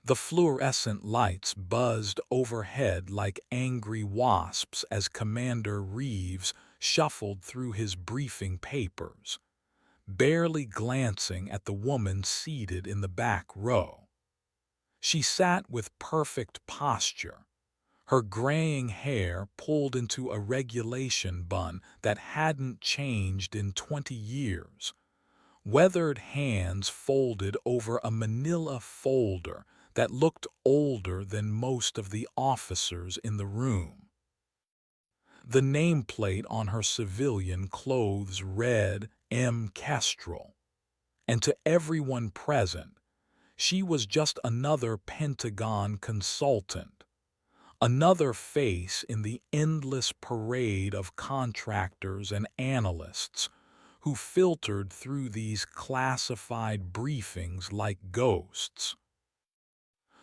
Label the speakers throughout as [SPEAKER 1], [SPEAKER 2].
[SPEAKER 1] The fluorescent lights buzzed overhead like angry wasps as Commander Reeves shuffled through his briefing papers, barely glancing at the woman seated in the back row. She sat with perfect posture, her graying hair pulled into a regulation bun that hadn't changed in 20 years, weathered hands folded over a manila folder that looked older than most of the officers in the room. The nameplate on her civilian clothes read M. Kestrel, and to everyone present, she was just another Pentagon consultant, another face in the endless parade of contractors and analysts who filtered through these classified briefings like ghosts.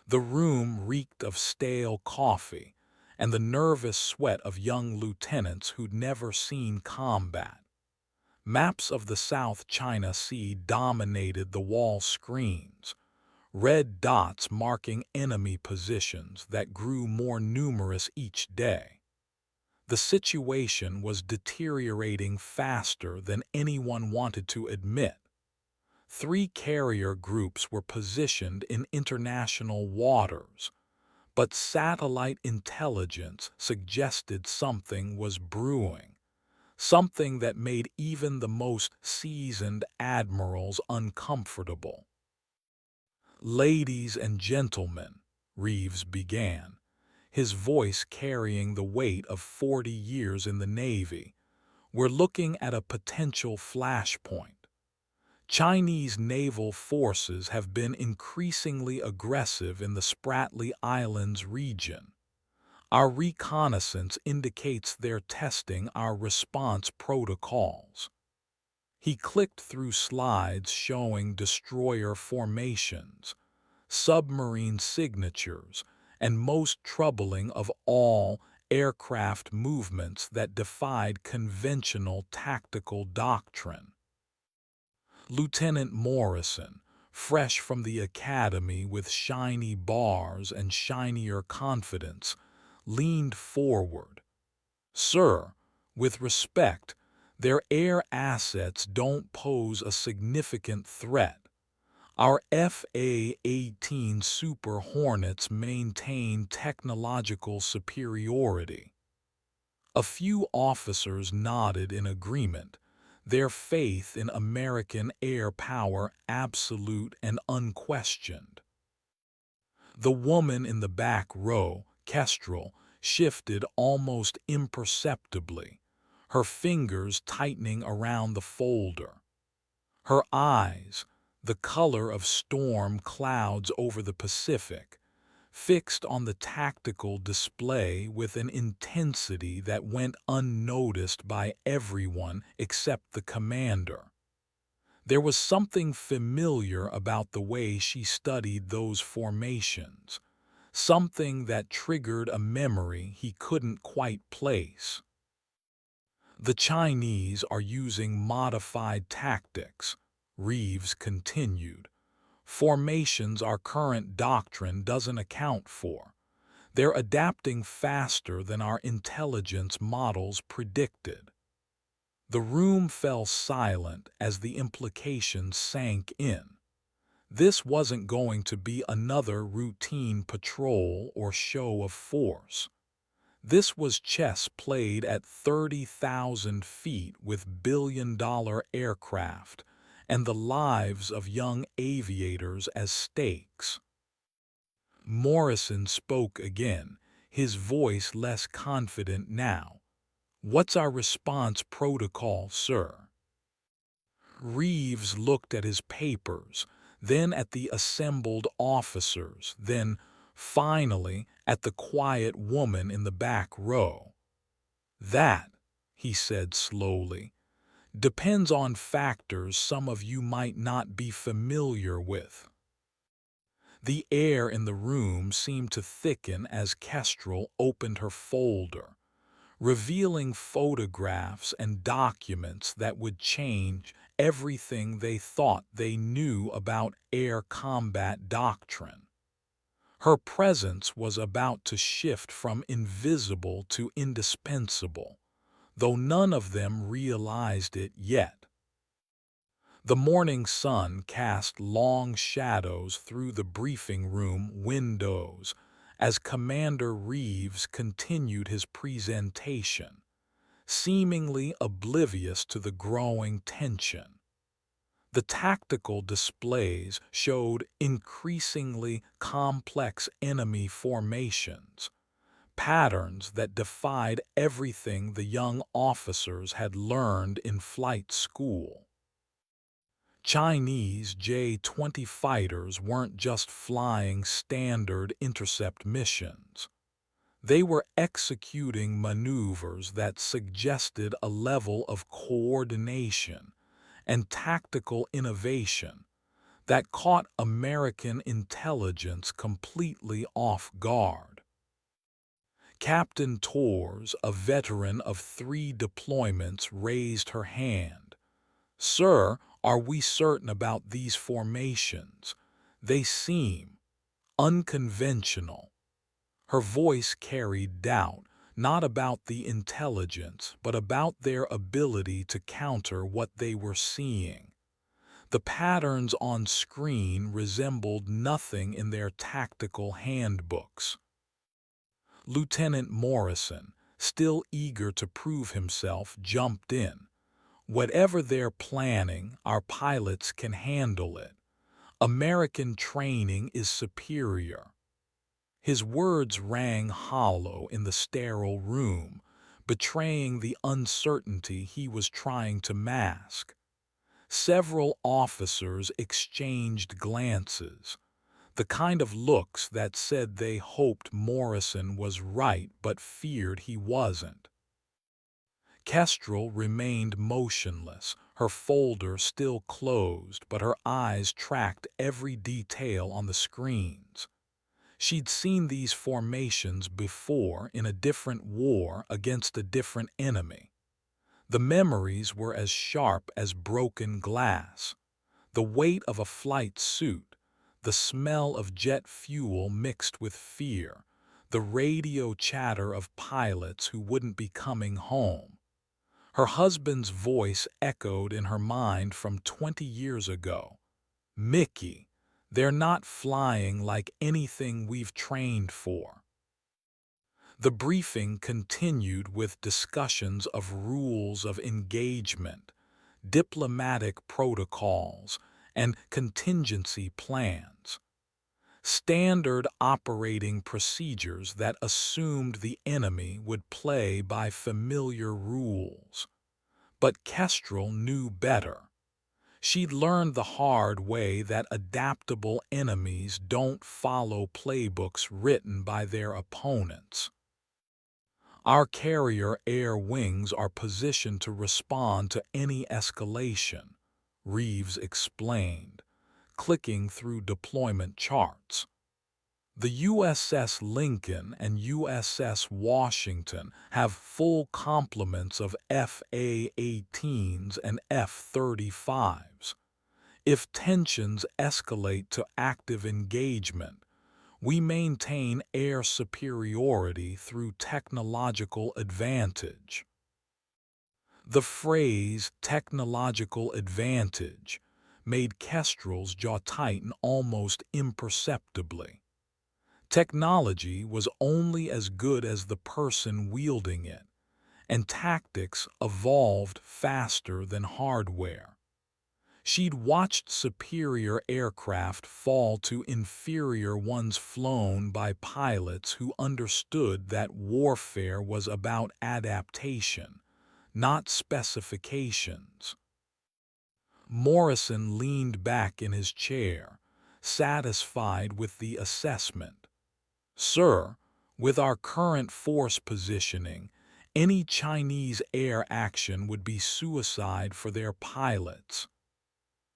[SPEAKER 1] The room reeked of stale coffee and the nervous sweat of young lieutenants who'd never seen combat. Maps of the South China Sea dominated the wall screens, red dots marking enemy positions that grew more numerous each day. The situation was deteriorating faster than anyone wanted to admit. Three carrier groups were positioned in international waters, but satellite intelligence suggested something was brewing, something that made even the most seasoned admirals uncomfortable. "Ladies and gentlemen," Reeves began, his voice carrying the weight of 40 years in the Navy, "we're looking at a potential flashpoint. Chinese naval forces have been increasingly aggressive in the Spratly Islands region. Our reconnaissance indicates they're testing our response protocols." He clicked through slides showing destroyer formations, submarine signatures, and most troubling of all, aircraft movements that defied conventional tactical doctrine. Lieutenant Morrison, fresh from the academy with shiny bars and shinier confidence, leaned forward. "Sir, with respect, their air assets don't pose a significant threat. Our FA-18 Super Hornets maintain technological superiority." A few officers nodded in agreement, their faith in American air power absolute and unquestioned. The woman in the back row, Kestrel, shifted almost imperceptibly, her fingers tightening around the folder. Her eyes, the color of storm clouds over the Pacific, fixed on the tactical display with an intensity that went unnoticed by everyone except the commander. There was something familiar about the way she studied those formations, something that triggered a memory he couldn't quite place. "The Chinese are using modified tactics," Reeves continued. "Formations our current doctrine doesn't account for. They're adapting faster than our intelligence models predicted." The room fell silent as the implications sank in. This wasn't going to be another routine patrol or show of force. This was chess played at 30,000 feet with billion-dollar aircraft and the lives of young aviators as stakes. Morrison spoke again, his voice less confident now. "What's our response protocol, sir?" Reeves looked at his papers, then at the assembled officers, then, finally, at the quiet woman in the back row. "That," he said slowly, "depends on factors some of you might not be familiar with." The air in the room seemed to thicken as Kestrel opened her folder, revealing photographs and documents that would change everything they thought they knew about air combat doctrine. Her presence was about to shift from invisible to indispensable, though none of them realized it yet. The morning sun cast long shadows through the briefing room windows as Commander Reeves continued his presentation, seemingly oblivious to the growing tension. The tactical displays showed increasingly complex enemy formations, patterns that defied everything the young officers had learned in flight school. Chinese J-20 fighters weren't just flying standard intercept missions. They were executing maneuvers that suggested a level of coordination and tactical innovation that caught American intelligence completely off guard. Captain Torres, a veteran of 3 deployments, raised her hand. "Sir, are we certain about these formations? They seem unconventional." Her voice carried doubt, not about the intelligence, but about their ability to counter what they were seeing. The patterns on screen resembled nothing in their tactical handbooks. Lieutenant Morrison, still eager to prove himself, jumped in. "Whatever they're planning, our pilots can handle it. American training is superior." His words rang hollow in the sterile room, betraying the uncertainty he was trying to mask. Several officers exchanged glances, the kind of looks that said they hoped Morrison was right but feared he wasn't. Kestrel remained motionless, her folder still closed, but her eyes tracked every detail on the screens. She'd seen these formations before in a different war against a different enemy. The memories were as sharp as broken glass. The weight of a flight suit, the smell of jet fuel mixed with fear, the radio chatter of pilots who wouldn't be coming home. Her husband's voice echoed in her mind from 20 years ago. "Mickey, they're not flying like anything we've trained for." The briefing continued with discussions of rules of engagement, diplomatic protocols, and contingency plans. Standard operating procedures that assumed the enemy would play by familiar rules. But Kestrel knew better. She'd learned the hard way that adaptable enemies don't follow playbooks written by their opponents. "Our carrier air wings are positioned to respond to any escalation," Reeves explained, clicking through deployment charts. "The USS Lincoln and USS Washington have full complements of FA-18s and F-35s. If tensions escalate to active engagement, we maintain air superiority through technological advantage." The phrase "technological advantage" made Kestrel's jaw tighten almost imperceptibly. Technology was only as good as the person wielding it, and tactics evolved faster than hardware. She'd watched superior aircraft fall to inferior ones flown by pilots who understood that warfare was about adaptation, not specifications. Morrison leaned back in his chair, satisfied with the assessment. "Sir, with our current force positioning, any Chinese air action would be suicide for their pilots."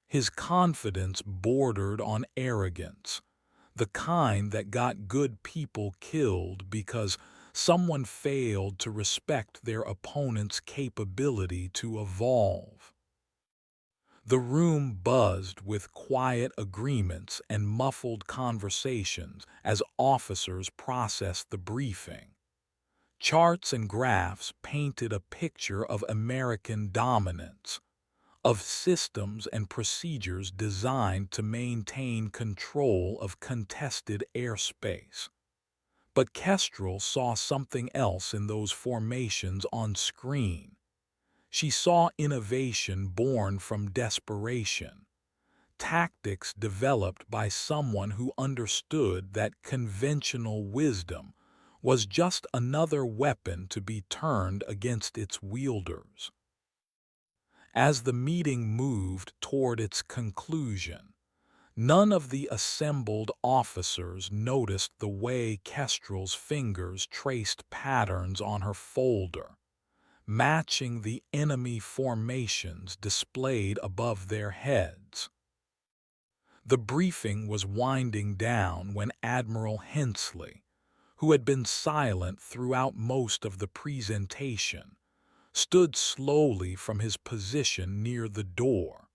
[SPEAKER 1] His confidence bordered on arrogance, the kind that got good people killed because someone failed to respect their opponent's capability to evolve. The room buzzed with quiet agreements and muffled conversations as officers processed the briefing. Charts and graphs painted a picture of American dominance, of systems and procedures designed to maintain control of contested airspace. But Kestrel saw something else in those formations on screen. She saw innovation born from desperation, tactics developed by someone who understood that conventional wisdom was just another weapon to be turned against its wielders. As the meeting moved toward its conclusion, none of the assembled officers noticed the way Kestrel's fingers traced patterns on her folder, matching the enemy formations displayed above their heads. The briefing was winding down when Admiral Hensley, who had been silent throughout most of the presentation, stood slowly from his position near the door.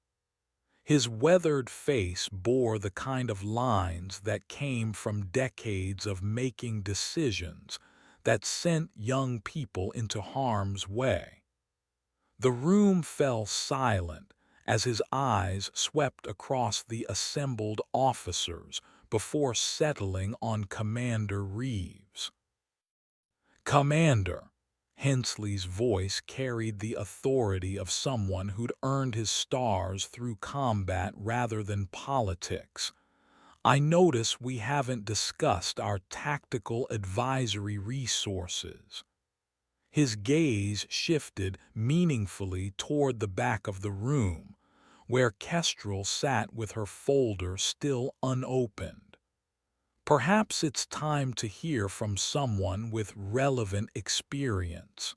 [SPEAKER 1] His weathered face bore the kind of lines that came from decades of making decisions that sent young people into harm's way. The room fell silent as his eyes swept across the assembled officers before settling on Commander Reeves. "Commander," Hensley's voice carried the authority of someone who'd earned his stars through combat rather than politics. "I notice we haven't discussed our tactical advisory resources." His gaze shifted meaningfully toward the back of the room, where Kestrel sat with her folder still unopened. "Perhaps it's time to hear from someone with relevant experience."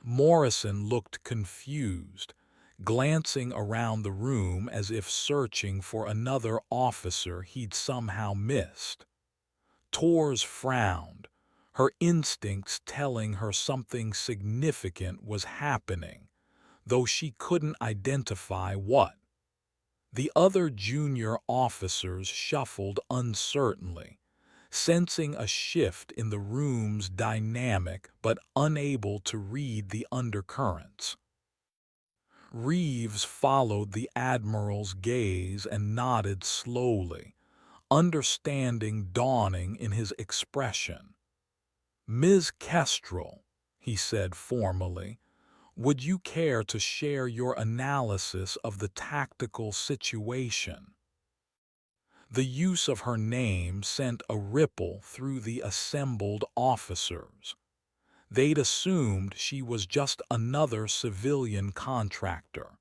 [SPEAKER 1] Morrison looked confused, glancing around the room as if searching for another officer he'd somehow missed. Torres frowned, her instincts telling her something significant was happening, though she couldn't identify what. The other junior officers shuffled uncertainly, sensing a shift in the room's dynamic but unable to read the undercurrents. Reeves followed the Admiral's gaze and nodded slowly, understanding dawning in his expression. "Ms. Kestrel," he said formally, "would you care to share your analysis of the tactical situation?" The use of her name sent a ripple through the assembled officers. They'd assumed she was just another civilian contractor,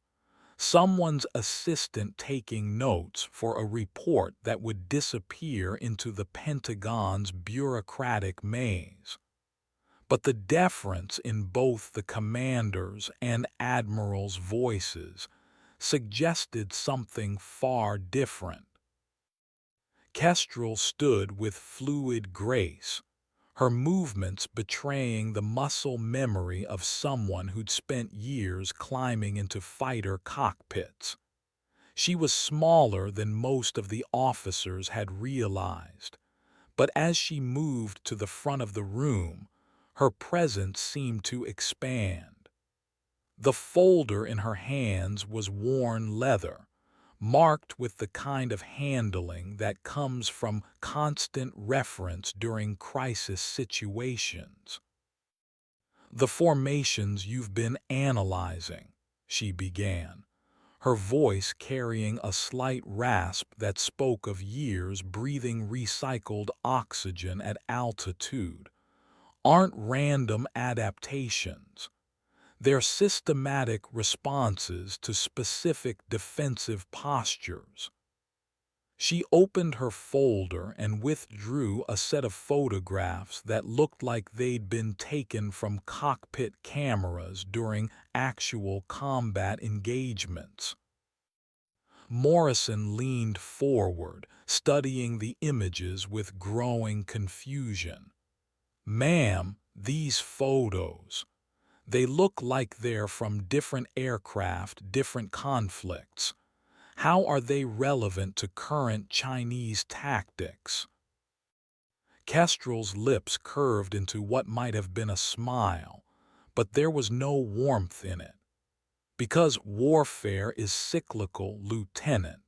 [SPEAKER 1] someone's assistant taking notes for a report that would disappear into the Pentagon's bureaucratic maze. But the deference in both the commander's and admiral's voices suggested something far different. Kestrel stood with fluid grace, her movements betraying the muscle memory of someone who'd spent years climbing into fighter cockpits. She was smaller than most of the officers had realized, but as she moved to the front of the room, her presence seemed to expand. The folder in her hands was worn leather, marked with the kind of handling that comes from constant reference during crisis situations. "The formations you've been analyzing," she began, her voice carrying a slight rasp that spoke of years breathing recycled oxygen at altitude, "aren't random adaptations. They're systematic responses to specific defensive postures." She opened her folder and withdrew a set of photographs that looked like they'd been taken from cockpit cameras during actual combat engagements. Morrison leaned forward, studying the images with growing confusion. "Ma'am, these photos, They look like they're from different aircraft, different conflicts. How are they relevant to current Chinese tactics? Kestrel's lips curved into what might have been a smile, but there was no warmth in it. Because warfare is cyclical, Lieutenant.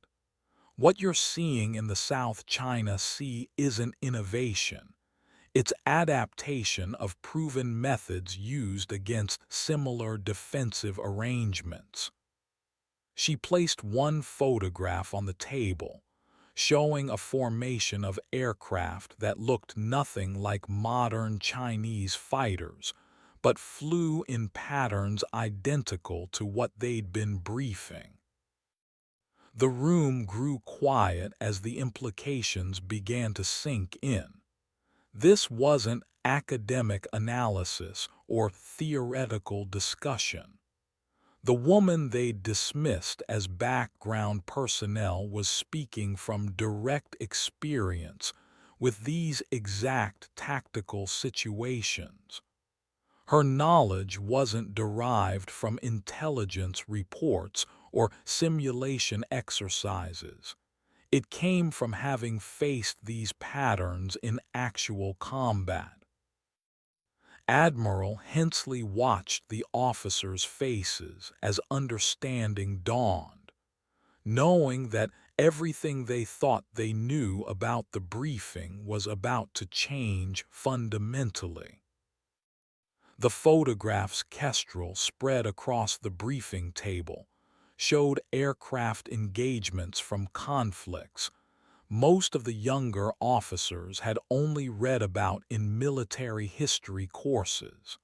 [SPEAKER 1] What you're seeing in the South China Sea isn't innovation. It's adaptation of proven methods used against similar defensive arrangements. She placed one photograph on the table, showing a formation of aircraft that looked nothing like modern Chinese fighters, but flew in patterns identical to what they'd been briefing. The room grew quiet as the implications began to sink in. This wasn't academic analysis or theoretical discussion. The woman they'd dismissed as background personnel was speaking from direct experience with these exact tactical situations. Her knowledge wasn't derived from intelligence reports or simulation exercises. It came from having faced these patterns in actual combat. Admiral Hensley watched the officers' faces as understanding dawned, knowing that everything they thought they knew about the briefing was about to change fundamentally. The photographs Kestrel spread across the briefing table showed aircraft engagements from conflicts most of the younger officers had only read about in military history courses.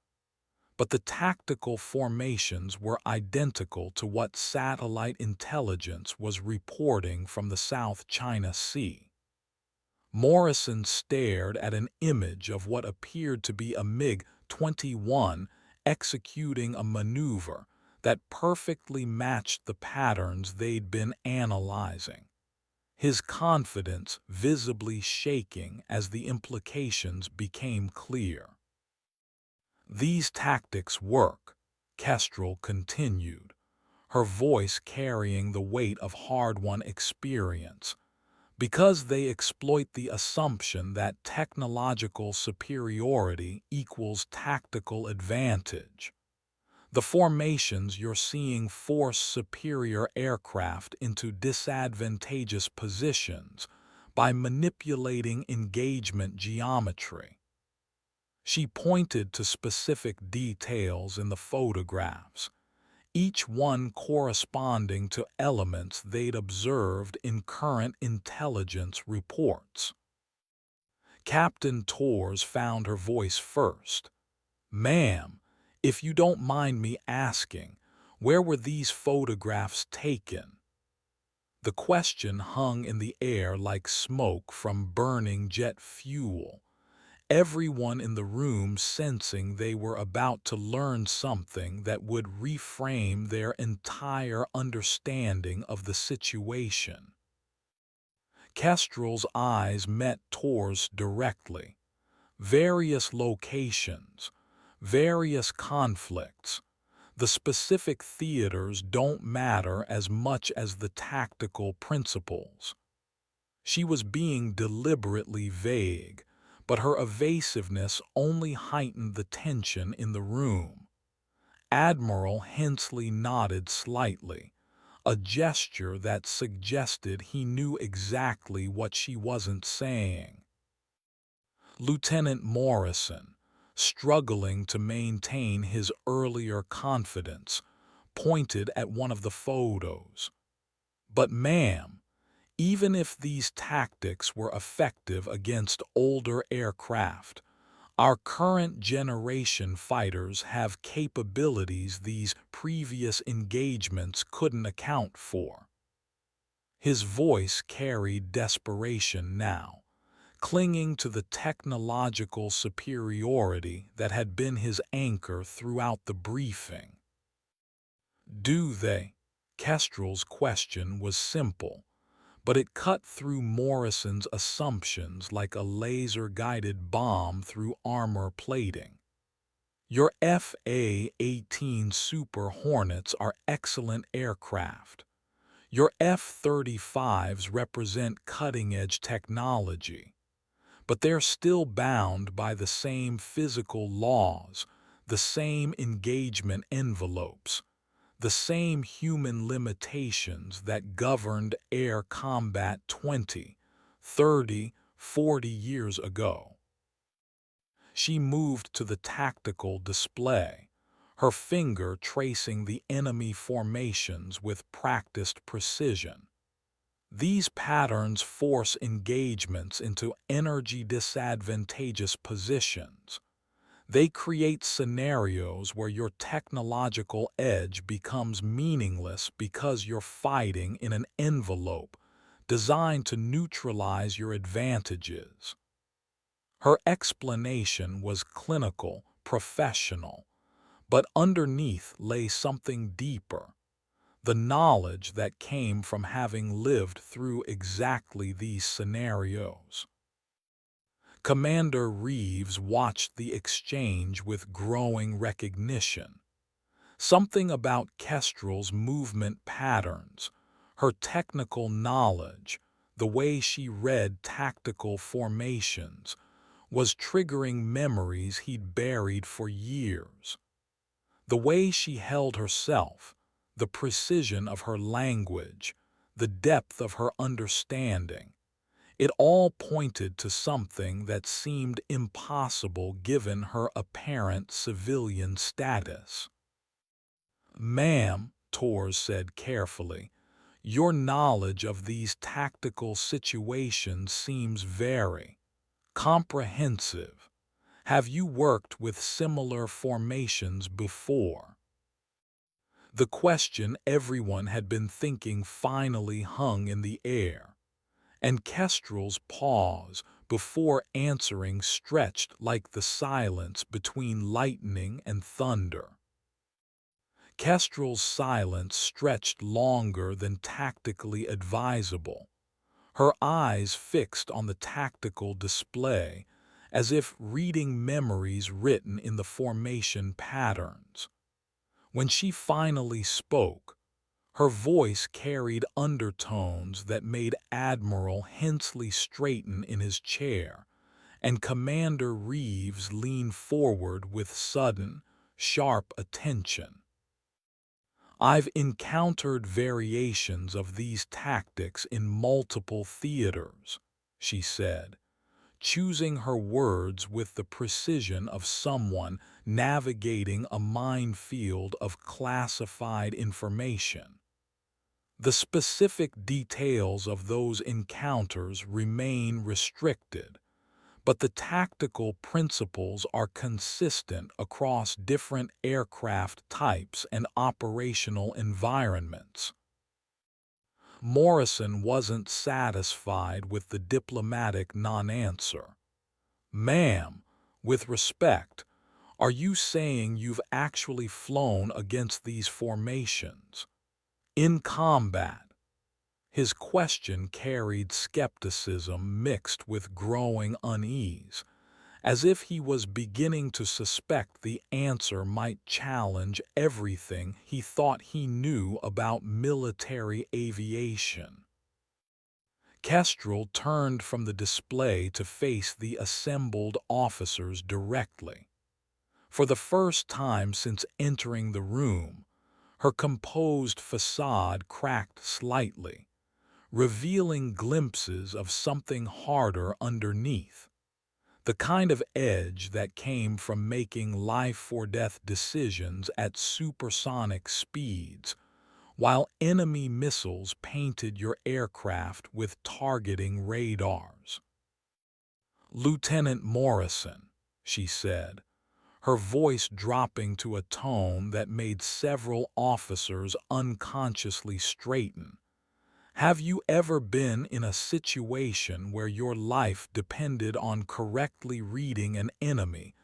[SPEAKER 1] But the tactical formations were identical to what satellite intelligence was reporting from the South China Sea. Morrison stared at an image of what appeared to be a MiG-21 executing a maneuver that perfectly matched the patterns they'd been analyzing, his confidence visibly shaking as the implications became clear. These tactics work, Kestrel continued, her voice carrying the weight of hard-won experience, because they exploit the assumption that technological superiority equals tactical advantage. The formations you're seeing force superior aircraft into disadvantageous positions by manipulating engagement geometry. She pointed to specific details in the photographs, each one corresponding to elements they'd observed in current intelligence reports. Captain Torres found her voice first. "Ma'am, if you don't mind me asking, where were these photographs taken?" The question hung in the air like smoke from burning jet fuel, everyone in the room sensing they were about to learn something that would reframe their entire understanding of the situation. Kestrel's eyes met Tor's directly. Various locations, various conflicts. The specific theaters don't matter as much as the tactical principles. She was being deliberately vague, but her evasiveness only heightened the tension in the room. Admiral Hensley nodded slightly, a gesture that suggested he knew exactly what she wasn't saying. Lieutenant Morrison, struggling to maintain his earlier confidence, pointed at one of the photos. "But ma'am, even if these tactics were effective against older aircraft, our current generation fighters have capabilities these previous engagements couldn't account for." His voice carried desperation now, clinging to the technological superiority that had been his anchor throughout the briefing. "Do they?" Kestrel's question was simple, but it cut through Morrison's assumptions like a laser-guided bomb through armor plating. Your FA-18 Super Hornets are excellent aircraft. Your F-35s represent cutting-edge technology, but they're still bound by the same physical laws, the same engagement envelopes, the same human limitations that governed air combat 20, 30, 40 years ago. She moved to the tactical display, her finger tracing the enemy formations with practiced precision. These patterns force engagements into energy disadvantageous positions. They create scenarios where your technological edge becomes meaningless because you're fighting in an envelope designed to neutralize your advantages. Her explanation was clinical, professional, but underneath lay something deeper, the knowledge that came from having lived through exactly these scenarios. Commander Reeves watched the exchange with growing recognition. Something about Kestrel's movement patterns, her technical knowledge, the way she read tactical formations, was triggering memories he'd buried for years. The way she held herself, the precision of her language, the depth of her understanding, it all pointed to something that seemed impossible given her apparent civilian status. "Ma'am," Torres said carefully, "your knowledge of these tactical situations seems very comprehensive. Have you worked with similar formations before?" The question everyone had been thinking finally hung in the air, and Kestrel's pause before answering stretched like the silence between lightning and thunder. Kestrel's silence stretched longer than tactically advisable, her eyes fixed on the tactical display, as if reading memories written in the formation patterns. When she finally spoke, her voice carried undertones that made Admiral Hensley straighten in his chair, and Commander Reeves lean forward with sudden, sharp attention. "I've encountered variations of these tactics in multiple theaters," she said, choosing her words with the precision of someone navigating a minefield of classified information. The specific details of those encounters remain restricted, but the tactical principles are consistent across different aircraft types and operational environments. Morrison wasn't satisfied with the diplomatic non-answer. "Ma'am, with respect, are you saying you've actually flown against these formations? In combat?" His question carried skepticism mixed with growing unease, as if he was beginning to suspect the answer might challenge everything he thought he knew about military aviation. Kestrel turned from the display to face the assembled officers directly. For the first time since entering the room, her composed facade cracked slightly, revealing glimpses of something harder underneath, the kind of edge that came from making life-or-death decisions at supersonic speeds, while enemy missiles painted your aircraft with targeting radars. "Lieutenant Morrison," she said, her voice dropping to a tone that made several officers unconsciously straighten, "have you ever been in a situation where your life depended on correctly reading an enemy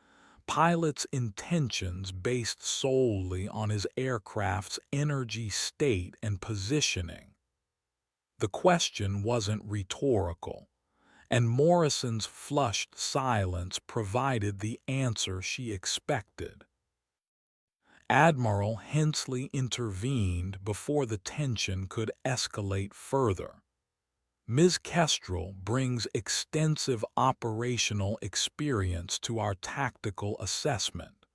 [SPEAKER 1] pilot's intentions based solely on his aircraft's energy state and positioning?" The question wasn't rhetorical, and Morrison's flushed silence provided the answer she expected. Admiral Hensley intervened before the tension could escalate further. Ms. Kestrel brings extensive operational experience to our tactical assessment.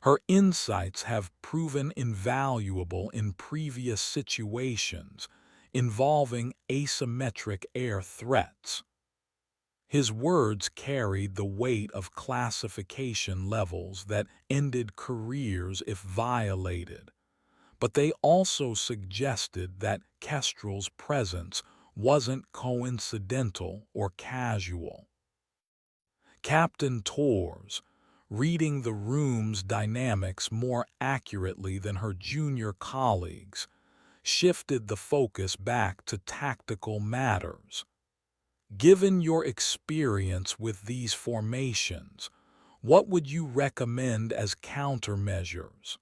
[SPEAKER 1] Her insights have proven invaluable in previous situations involving asymmetric air threats. His words carried the weight of classification levels that ended careers if violated, but they also suggested that Kestrel's presence wasn't coincidental or casual. Captain Torres, reading the room's dynamics more accurately than her junior colleagues, shifted the focus back to tactical matters. Given your experience with these formations, what would you recommend as countermeasures?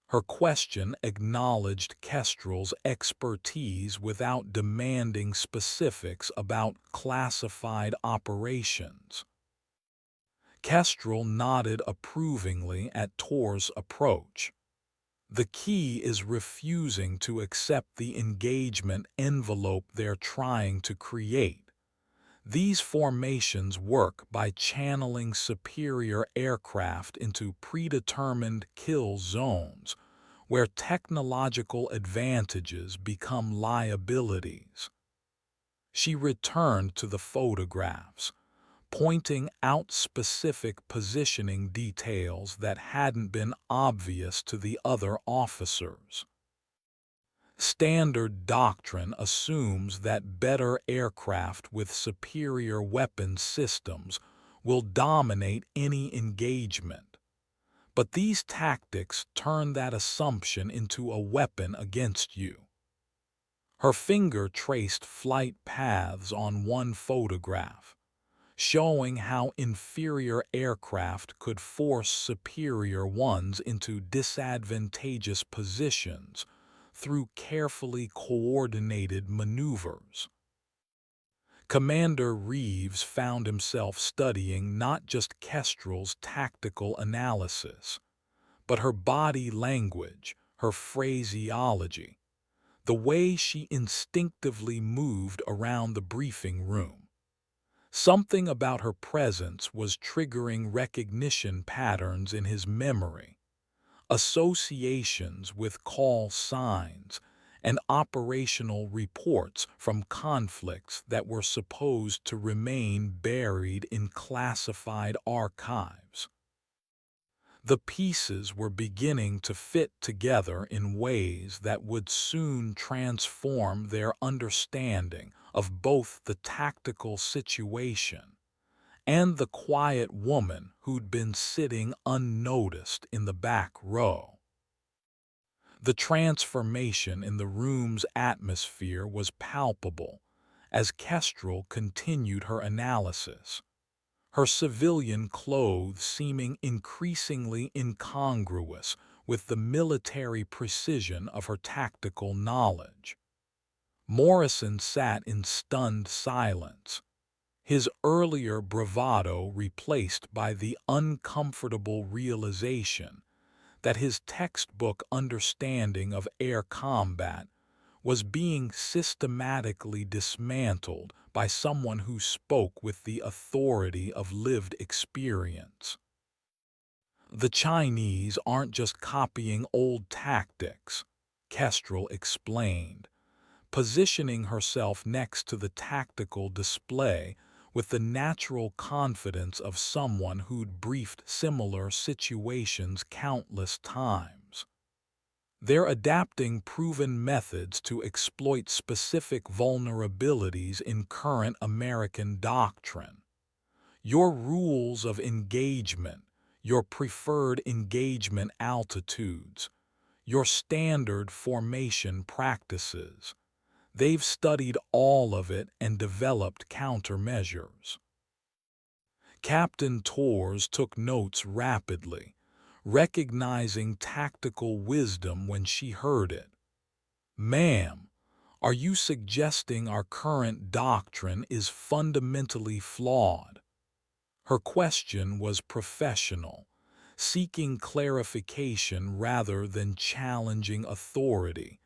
[SPEAKER 1] Her question acknowledged Kestrel's expertise without demanding specifics about classified operations. Kestrel nodded approvingly at Tor's approach. The key is refusing to accept the engagement envelope they're trying to create. These formations work by channeling superior aircraft into predetermined kill zones, where technological advantages become liabilities. She returned to the photographs, pointing out specific positioning details that hadn't been obvious to the other officers. Standard doctrine assumes that better aircraft with superior weapons systems will dominate any engagement. But these tactics turn that assumption into a weapon against you. Her finger traced flight paths on one photograph, showing how inferior aircraft could force superior ones into disadvantageous positions through carefully coordinated maneuvers. Commander Reeves found himself studying not just Kestrel's tactical analysis, but her body language, her phraseology, the way she instinctively moved around the briefing room. Something about her presence was triggering recognition patterns in his memory, associations with call signs, and operational reports from conflicts that were supposed to remain buried in classified archives. The pieces were beginning to fit together in ways that would soon transform their understanding of both the tactical situation and the quiet woman who'd been sitting unnoticed in the back row. The transformation in the room's atmosphere was palpable as Kestrel continued her analysis, her civilian clothes seeming increasingly incongruous with the military precision of her tactical knowledge. Morrison sat in stunned silence, his earlier bravado replaced by the uncomfortable realization that his textbook understanding of air combat was being systematically dismantled by someone who spoke with the authority of lived experience. The Chinese aren't just copying old tactics, Kestrel explained, positioning herself next to the tactical display with the natural confidence of someone who'd briefed similar situations countless times. They're adapting proven methods to exploit specific vulnerabilities in current American doctrine. Your rules of engagement, your preferred engagement altitudes, your standard formation practices. They've studied all of it and developed countermeasures. Captain Torres took notes rapidly, recognizing tactical wisdom when she heard it. "Ma'am, are you suggesting our current doctrine is fundamentally flawed?" Her question was professional, seeking clarification rather than challenging authority,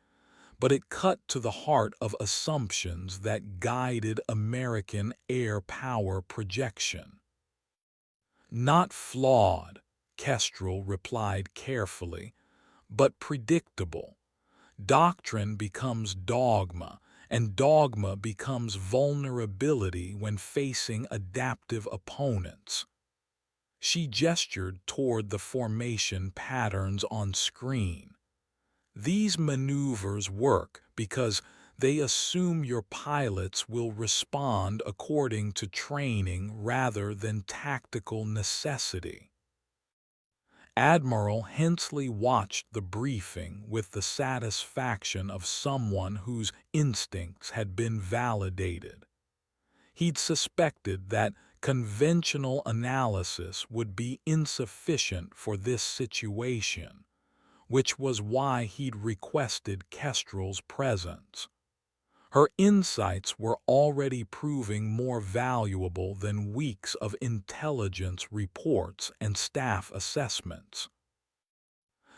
[SPEAKER 1] but it cut to the heart of assumptions that guided American air power projection. Not flawed, Kestrel replied carefully, but predictable. Doctrine becomes dogma, and dogma becomes vulnerability when facing adaptive opponents. She gestured toward the formation patterns on screen. These maneuvers work because they assume your pilots will respond according to training rather than tactical necessity. Admiral Hensley watched the briefing with the satisfaction of someone whose instincts had been validated. He'd suspected that conventional analysis would be insufficient for this situation, which was why he'd requested Kestrel's presence. Her insights were already proving more valuable than weeks of intelligence reports and staff assessments.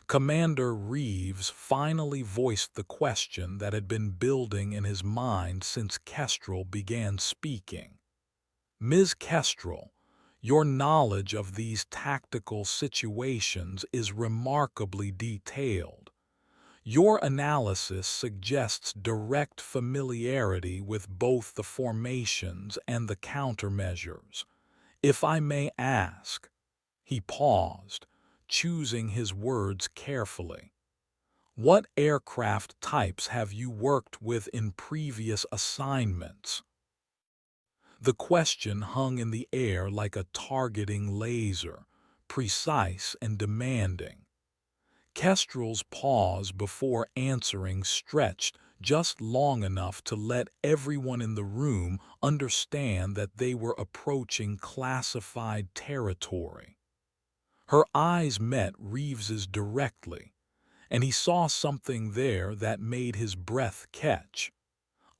[SPEAKER 1] Commander Reeves finally voiced the question that had been building in his mind since Kestrel began speaking. Ms. Kestrel, your knowledge of these tactical situations is remarkably detailed. Your analysis suggests direct familiarity with both the formations and the countermeasures. If I may ask, he paused, choosing his words carefully. What aircraft types have you worked with in previous assignments? The question hung in the air like a targeting laser, precise and demanding. Kestrel's pause before answering stretched just long enough to let everyone in the room understand that they were approaching classified territory. Her eyes met Reeves's directly, and he saw something there that made his breath catch.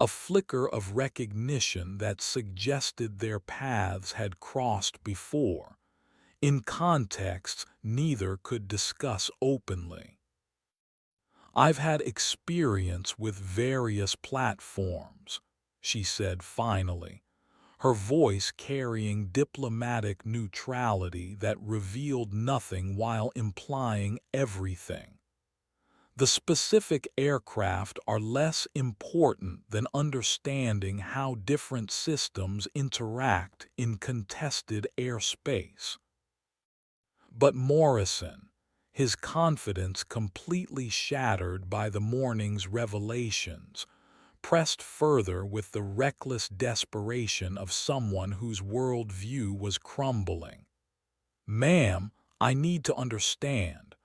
[SPEAKER 1] A flicker of recognition that suggested their paths had crossed before, in contexts neither could discuss openly. I've had experience with various platforms, she said finally, her voice carrying diplomatic neutrality that revealed nothing while implying everything. The specific aircraft are less important than understanding how different systems interact in contested airspace. But Morrison, his confidence completely shattered by the morning's revelations, pressed further with the reckless desperation of someone whose worldview was crumbling. Ma'am, I need to understand.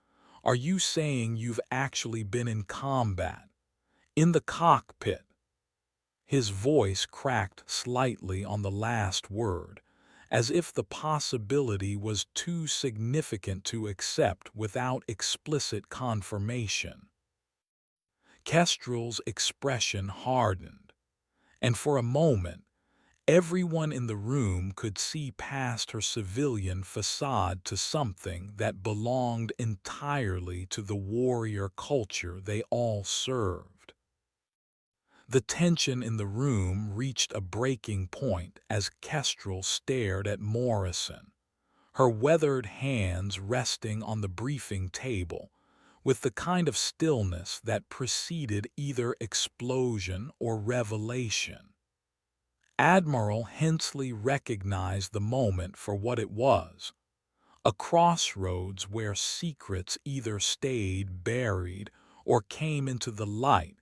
[SPEAKER 1] Are you saying you've actually been in combat? In the cockpit? His voice cracked slightly on the last word, as if the possibility was too significant to accept without explicit confirmation. Kestrel's expression hardened, and for a moment, everyone in the room could see past her civilian facade to something that belonged entirely to the warrior culture they all served. The tension in the room reached a breaking point as Kestrel stared at Morrison, her weathered hands resting on the briefing table, with the kind of stillness that preceded either explosion or revelation. Admiral Hensley recognized the moment for what it was, a crossroads where secrets either stayed buried or came into the light,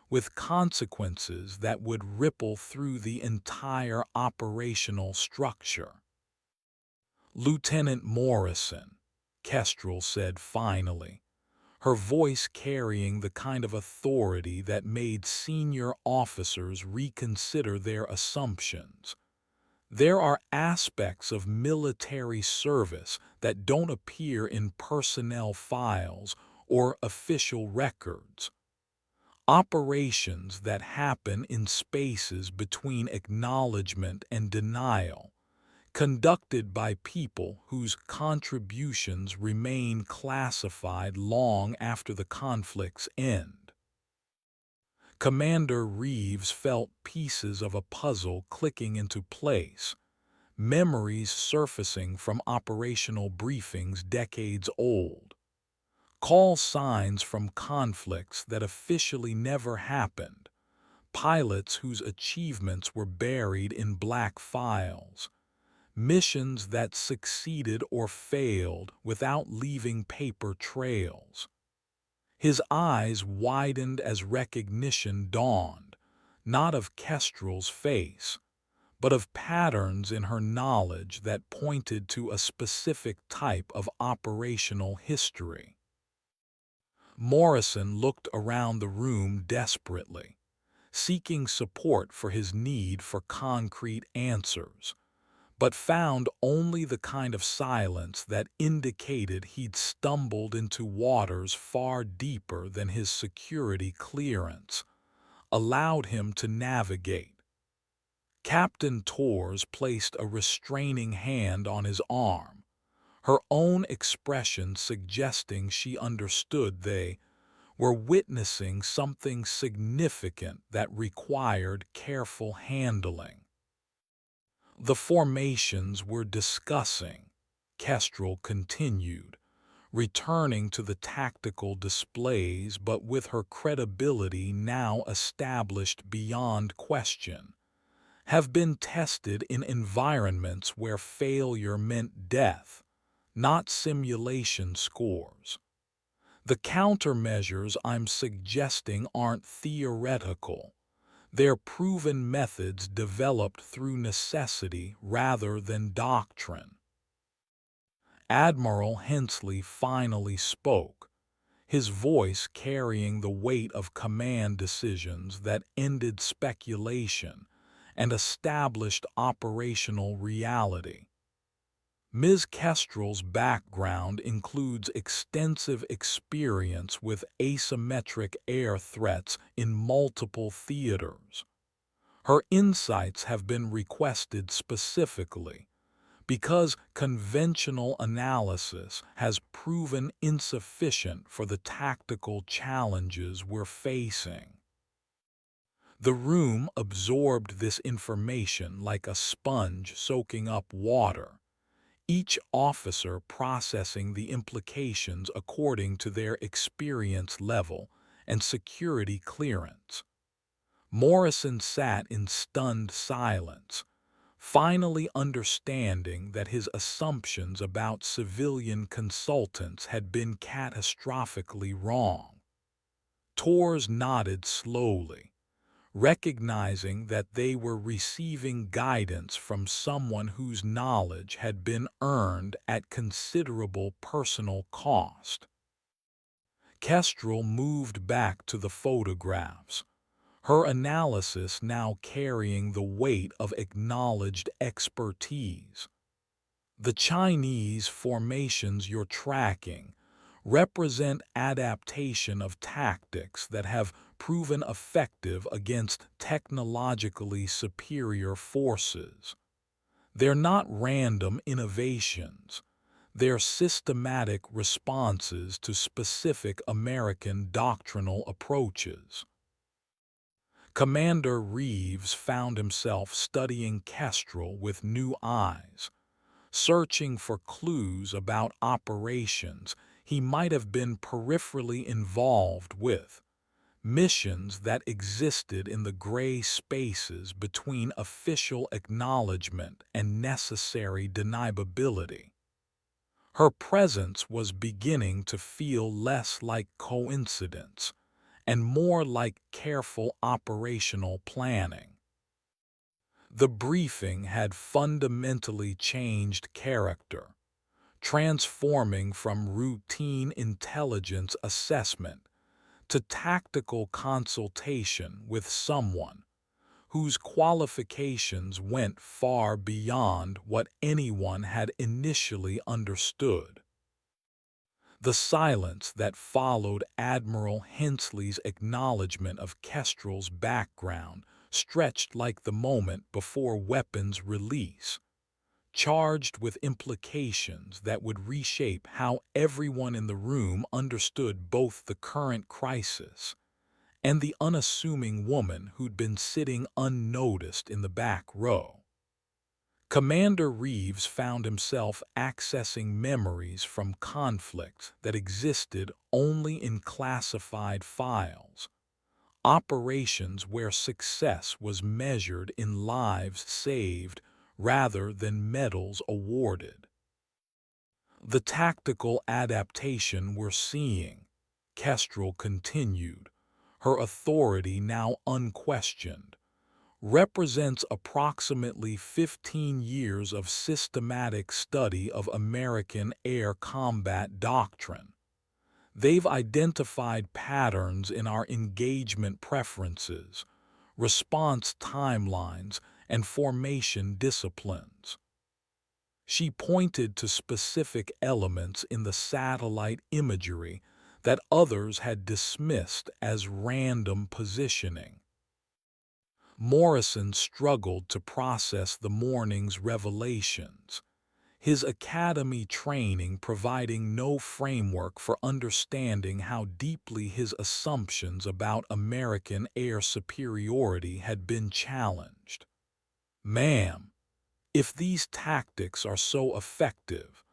[SPEAKER 1] with consequences that would ripple through the entire operational structure. Lieutenant Morrison, Kestrel said finally, her voice carrying the kind of authority that made senior officers reconsider their assumptions. There are aspects of military service that don't appear in personnel files or official records. Operations that happen in spaces between acknowledgement and denial, conducted by people whose contributions remain classified long after the conflict's end. Commander Reeves felt pieces of a puzzle clicking into place, memories surfacing from operational briefings decades old, call signs from conflicts that officially never happened, pilots whose achievements were buried in black files, missions that succeeded or failed without leaving paper trails. His eyes widened as recognition dawned, not of Kestrel's face, but of patterns in her knowledge that pointed to a specific type of operational history. Morrison looked around the room desperately, seeking support for his need for concrete answers, but found only the kind of silence that indicated he'd stumbled into waters far deeper than his security clearance allowed him to navigate. Captain Torres placed a restraining hand on his arm, her own expression suggesting she understood they were witnessing something significant that required careful handling. The formations we're discussing, Kestrel continued, returning to the tactical displays but with her credibility now established beyond question, have been tested in environments where failure meant death, not simulation scores. The countermeasures I'm suggesting aren't theoretical. They're proven methods developed through necessity rather than doctrine. Admiral Hensley finally spoke, his voice carrying the weight of command decisions that ended speculation and established operational reality. Ms. Kestrel's background includes extensive experience with asymmetric air threats in multiple theaters. Her insights have been requested specifically because conventional analysis has proven insufficient for the tactical challenges we're facing. The room absorbed this information like a sponge soaking up water, each officer processing the implications according to their experience level and security clearance. Morrison sat in stunned silence, finally understanding that his assumptions about civilian consultants had been catastrophically wrong. Torres nodded slowly, recognizing that they were receiving guidance from someone whose knowledge had been earned at considerable personal cost. Kestrel moved back to the photographs, her analysis now carrying the weight of acknowledged expertise. The Chinese formations you're tracking represent adaptation of tactics that have proven effective against technologically superior forces. They're not random innovations. They're systematic responses to specific American doctrinal approaches. Commander Reeves found himself studying Kestrel with new eyes, searching for clues about operations he might have been peripherally involved with, missions that existed in the gray spaces between official acknowledgement and necessary deniability. Her presence was beginning to feel less like coincidence and more like careful operational planning. The briefing had fundamentally changed character, transforming from routine intelligence assessment to tactical consultation with someone whose qualifications went far beyond what anyone had initially understood. The silence that followed Admiral Hensley's acknowledgement of Kestrel's background stretched like the moment before weapons release, charged with implications that would reshape how everyone in the room understood both the current crisis and the unassuming woman who'd been sitting unnoticed in the back row. Commander Reeves found himself accessing memories from conflicts that existed only in classified files, operations where success was measured in lives saved rather than medals awarded. The tactical adaptation we're seeing, Kestrel continued, her authority now unquestioned, represents approximately 15 years of systematic study of American air combat doctrine. They've identified patterns in our engagement preferences, response timelines, and formation disciplines. She pointed to specific elements in the satellite imagery that others had dismissed as random positioning. Morrison struggled to process the morning's revelations, his academy training providing no framework for understanding how deeply his assumptions about American air superiority had been challenged. "Ma'am, if these tactics are so effective,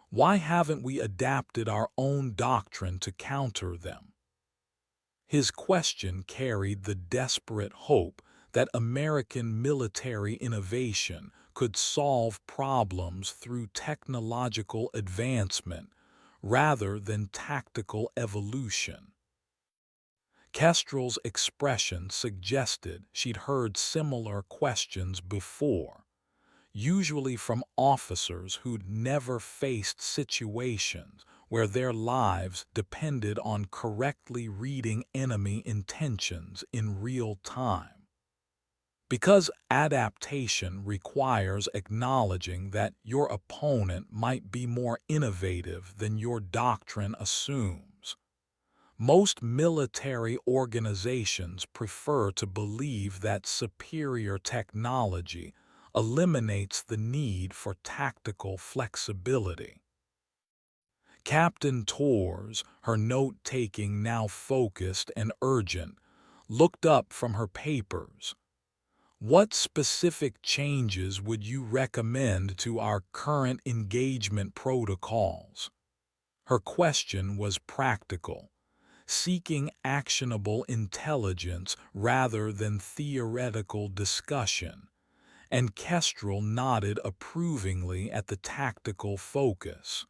[SPEAKER 1] why haven't we adapted our own doctrine to counter them?" His question carried the desperate hope that American military innovation could solve problems through technological advancement rather than tactical evolution. Kestrel's expression suggested she'd heard similar questions before, usually from officers who'd never faced situations where their lives depended on correctly reading enemy intentions in real time. Because adaptation requires acknowledging that your opponent might be more innovative than your doctrine assumes, most military organizations prefer to believe that superior technology eliminates the need for tactical flexibility. Captain Torres, her note-taking now focused and urgent, looked up from her papers. "What specific changes would you recommend to our current engagement protocols?" Her question was practical, seeking actionable intelligence rather than theoretical discussion, and Kestrel nodded approvingly at the tactical focus.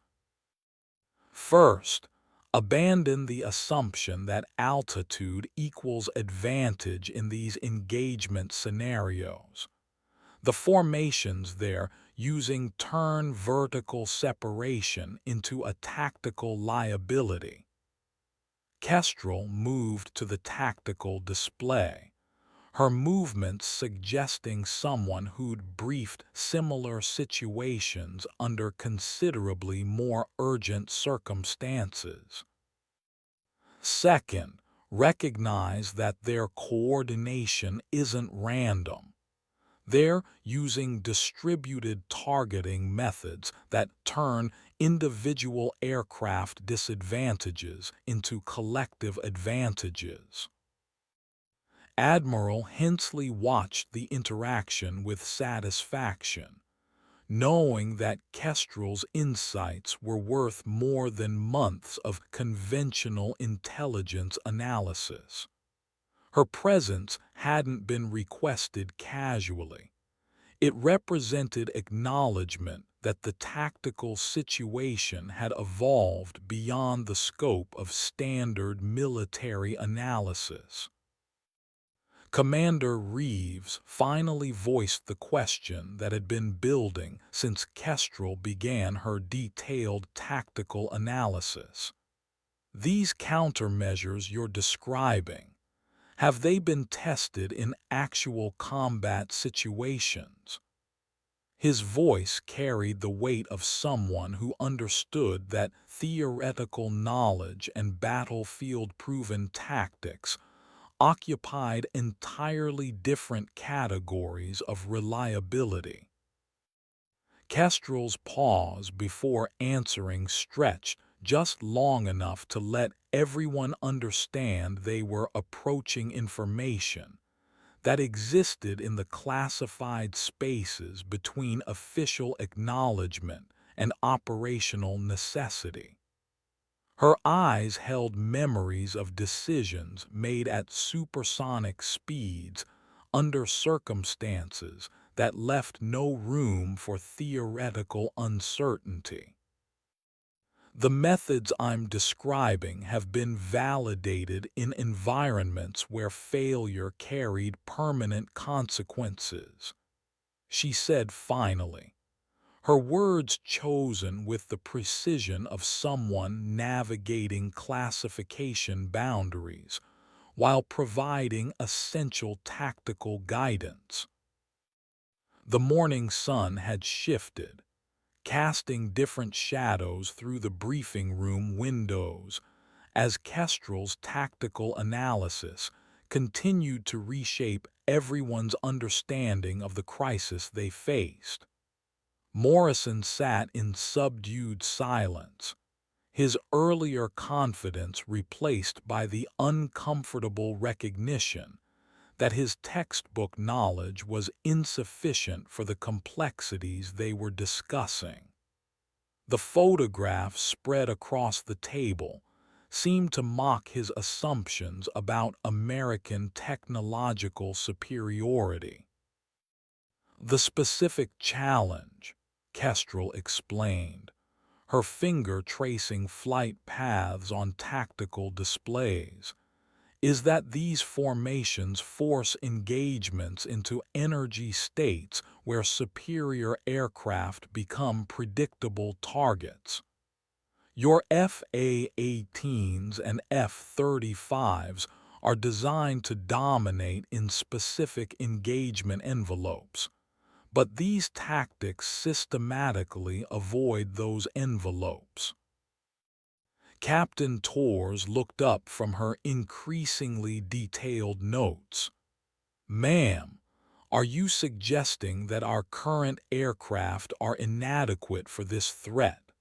[SPEAKER 1] "First, abandon the assumption that altitude equals advantage in these engagement scenarios. The formations there using turn vertical separation into a tactical liability." Kestrel moved to the tactical display, her movements suggesting someone who'd briefed similar situations under considerably more urgent circumstances. Second, recognize that their coordination isn't random. They're using distributed targeting methods that turn individual aircraft disadvantages into collective advantages. Admiral Hensley watched the interaction with satisfaction, knowing that Kestrel's insights were worth more than months of conventional intelligence analysis. Her presence hadn't been requested casually. It represented acknowledgement that the tactical situation had evolved beyond the scope of standard military analysis. Commander Reeves finally voiced the question that had been building since Kestrel began her detailed tactical analysis. "These countermeasures you're describing, have they been tested in actual combat situations?" His voice carried the weight of someone who understood that theoretical knowledge and battlefield-proven tactics occupied entirely different categories of reliability. Kestrel's pause before answering stretched just long enough to let everyone understand they were approaching information that existed in the classified spaces between official acknowledgement and operational necessity. Her eyes held memories of decisions made at supersonic speeds under circumstances that left no room for theoretical uncertainty. The methods I'm describing have been validated in environments where failure carried permanent consequences, she said finally, her words chosen with the precision of someone navigating classification boundaries while providing essential tactical guidance. The morning sun had shifted, casting different shadows through the briefing room windows as Kestrel's tactical analysis continued to reshape everyone's understanding of the crisis they faced. Morrison sat in subdued silence, his earlier confidence replaced by the uncomfortable recognition that his textbook knowledge was insufficient for the complexities they were discussing. The photographs spread across the table seemed to mock his assumptions about American technological superiority. The specific challenge, Kestrel explained, her finger tracing flight paths on tactical displays, is that these formations force engagements into energy states where superior aircraft become predictable targets. Your F/A-18s and F-35s are designed to dominate in specific engagement envelopes, but these tactics systematically avoid those envelopes. Captain Torres looked up from her increasingly detailed notes. "Ma'am, are you suggesting that our current aircraft are inadequate for this threat?"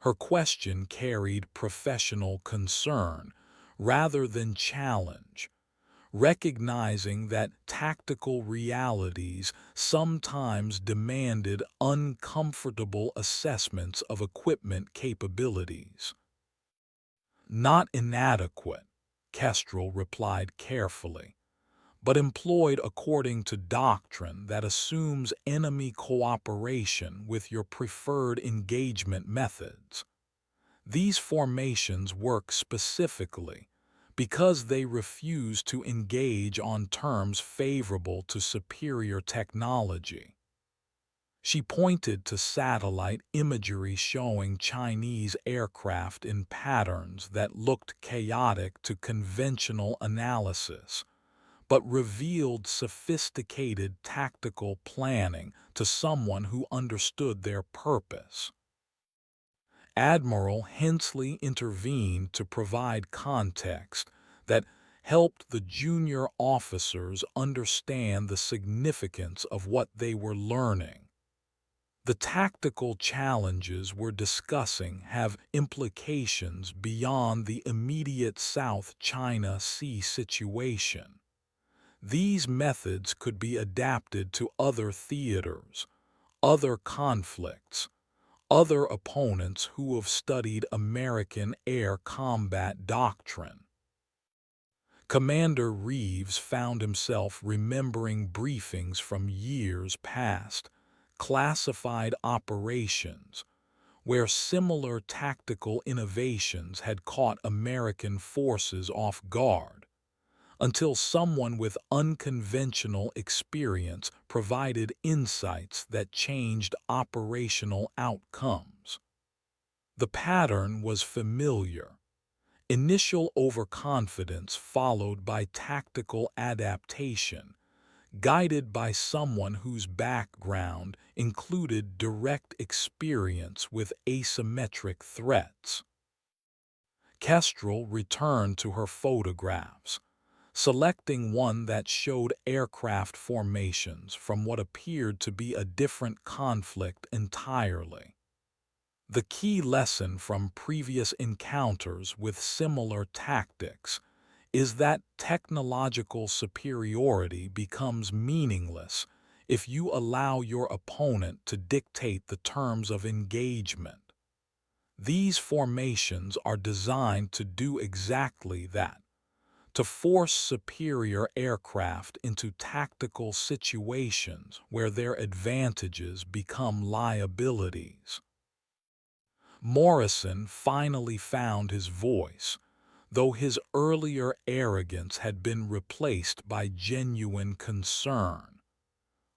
[SPEAKER 1] Her question carried professional concern rather than challenge, recognizing that tactical realities sometimes demanded uncomfortable assessments of equipment capabilities. "Not inadequate," Kestrel replied carefully, "but employed according to doctrine that assumes enemy cooperation with your preferred engagement methods. These formations work specifically because they refuse to engage on terms favorable to superior technology." She pointed to satellite imagery showing Chinese aircraft in patterns that looked chaotic to conventional analysis, but revealed sophisticated tactical planning to someone who understood their purpose. Admiral Hensley intervened to provide context that helped the junior officers understand the significance of what they were learning. The tactical challenges we're discussing have implications beyond the immediate South China Sea situation. These methods could be adapted to other theaters, other conflicts, other opponents who have studied American air combat doctrine. Commander Reeves found himself remembering briefings from years past, classified operations, where similar tactical innovations had caught American forces off guard, until someone with unconventional experience provided insights that changed operational outcomes. The pattern was familiar. Initial overconfidence followed by tactical adaptation, guided by someone whose background included direct experience with asymmetric threats. Kestrel returned to her photographs, selecting one that showed aircraft formations from what appeared to be a different conflict entirely. The key lesson from previous encounters with similar tactics is that technological superiority becomes meaningless if you allow your opponent to dictate the terms of engagement. These formations are designed to do exactly that, to force superior aircraft into tactical situations where their advantages become liabilities. Morrison finally found his voice, though his earlier arrogance had been replaced by genuine concern.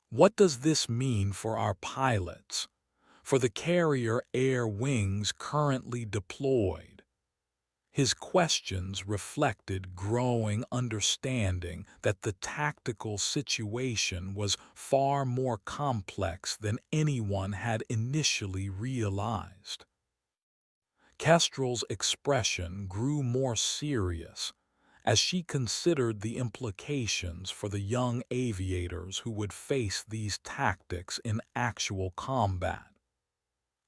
[SPEAKER 1] What does this mean for our pilots, for the carrier air wings currently deployed? His questions reflected growing understanding that the tactical situation was far more complex than anyone had initially realized. Kestrel's expression grew more serious as she considered the implications for the young aviators who would face these tactics in actual combat.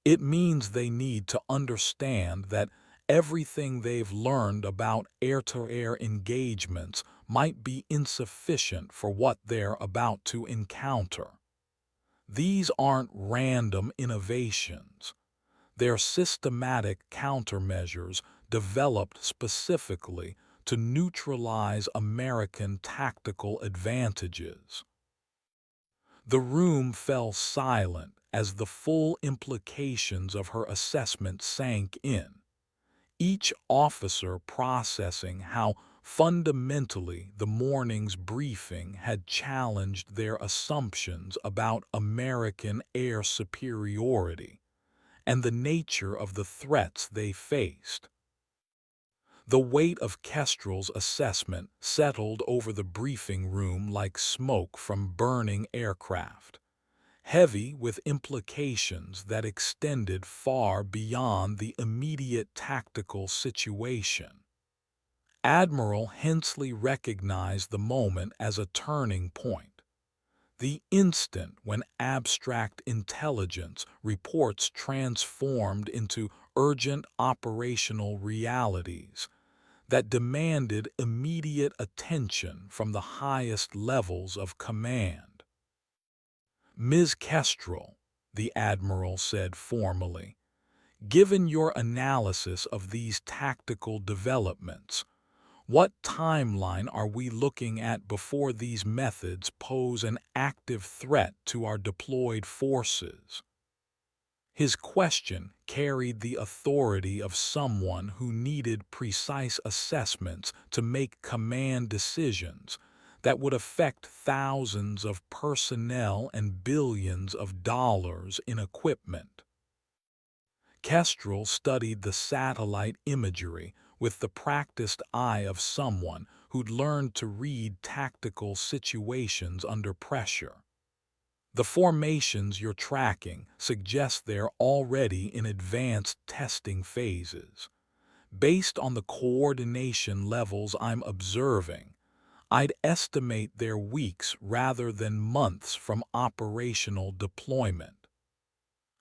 [SPEAKER 1] It means they need to understand that everything they've learned about air-to-air engagements might be insufficient for what they're about to encounter. These aren't random innovations. They're systematic countermeasures developed specifically to neutralize American tactical advantages. The room fell silent as the full implications of her assessment sank in, each officer processing how fundamentally the morning's briefing had challenged their assumptions about American air superiority and the nature of the threats they faced. The weight of Kestrel's assessment settled over the briefing room like smoke from burning aircraft, heavy with implications that extended far beyond the immediate tactical situation. Admiral Hensley recognized the moment as a turning point. The instant when abstract intelligence reports transformed into urgent operational realities that demanded immediate attention from the highest levels of command. "Ms. Kestrel," the Admiral said formally, "given your analysis of these tactical developments, what timeline are we looking at before these methods pose an active threat to our deployed forces?" His question carried the authority of someone who needed precise assessments to make command decisions that would affect thousands of personnel and billions of dollars in equipment. Kestrel studied the satellite imagery with the practiced eye of someone who'd learned to read tactical situations under pressure. The formations you're tracking suggest they're already in advanced testing phases. Based on the coordination levels I'm observing, I'd estimate they're weeks rather than months from operational deployment.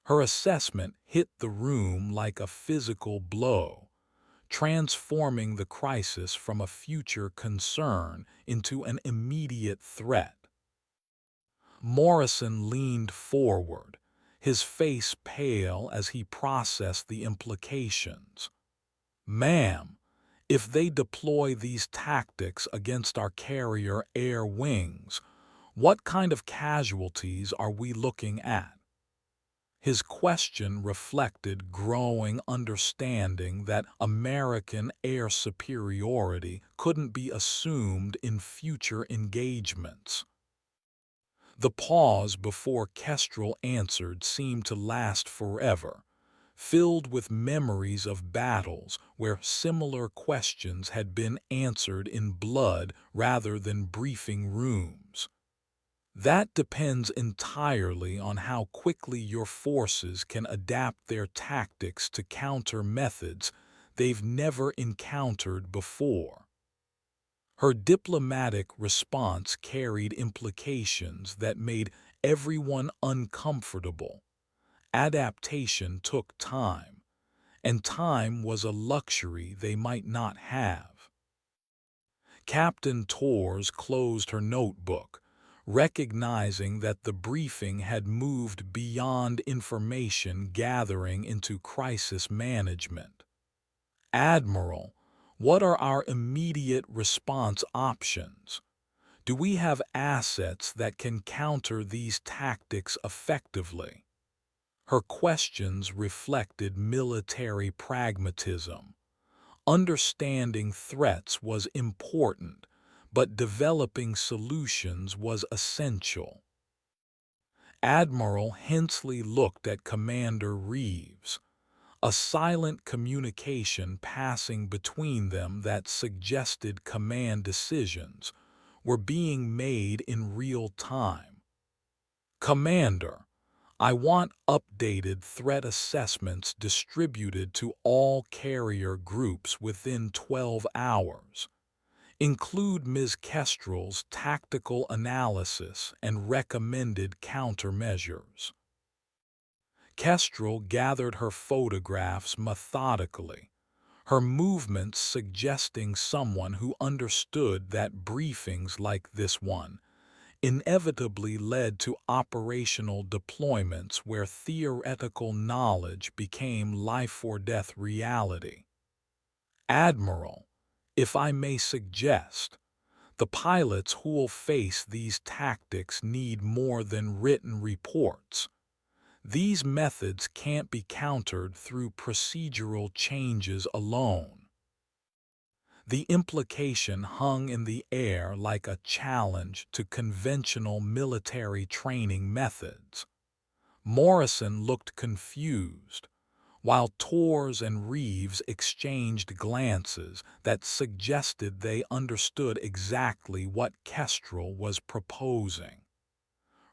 [SPEAKER 1] Her assessment hit the room like a physical blow, transforming the crisis from a future concern into an immediate threat. Morrison leaned forward, his face pale as he processed the implications. "Ma'am, if they deploy these tactics against our carrier air wings, what kind of casualties are we looking at?" His question reflected growing understanding that American air superiority couldn't be assumed in future engagements. The pause before Kestrel answered seemed to last forever, filled with memories of battles where similar questions had been answered in blood rather than briefing rooms. "That depends entirely on how quickly your forces can adapt their tactics to counter methods they've never encountered before." Her diplomatic response carried implications that made everyone uncomfortable. Adaptation took time, and time was a luxury they might not have. Captain Torres closed her notebook, recognizing that the briefing had moved beyond information gathering into crisis management. Admiral, what are our immediate response options? Do we have assets that can counter these tactics effectively? Her questions reflected military pragmatism. Understanding threats was important, but developing solutions was essential. Admiral Hensley looked at Commander Reeves, a silent communication passing between them that suggested command decisions were being made in real time. Commander, I want updated threat assessments distributed to all carrier groups within 12 hours. Include Ms. Kestrel's tactical analysis and recommended countermeasures. Kestrel gathered her photographs methodically, her movements suggesting someone who understood that briefings like this one inevitably led to operational deployments where theoretical knowledge became life-or-death reality. Admiral, if I may suggest, the pilots who'll face these tactics need more than written reports. These methods can't be countered through procedural changes alone. The implication hung in the air like a challenge to conventional military training methods. Morrison looked confused, while Torres and Reeves exchanged glances that suggested they understood exactly what Kestrel was proposing.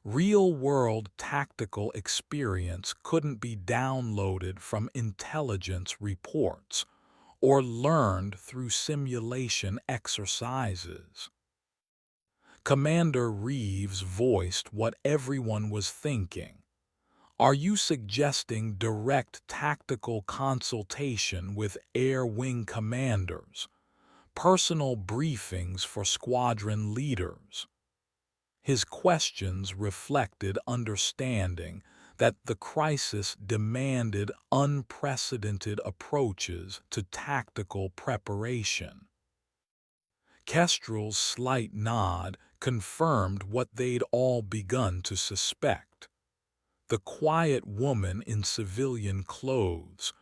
[SPEAKER 1] Real-world tactical experience couldn't be downloaded from intelligence reports or learned through simulation exercises. Commander Reeves voiced what everyone was thinking. Are you suggesting direct tactical consultation with air wing commanders, personal briefings for squadron leaders? His questions reflected understanding that the crisis demanded unprecedented approaches to tactical preparation. Kestrel's slight nod confirmed what they'd all begun to suspect. The quiet woman in civilian clothes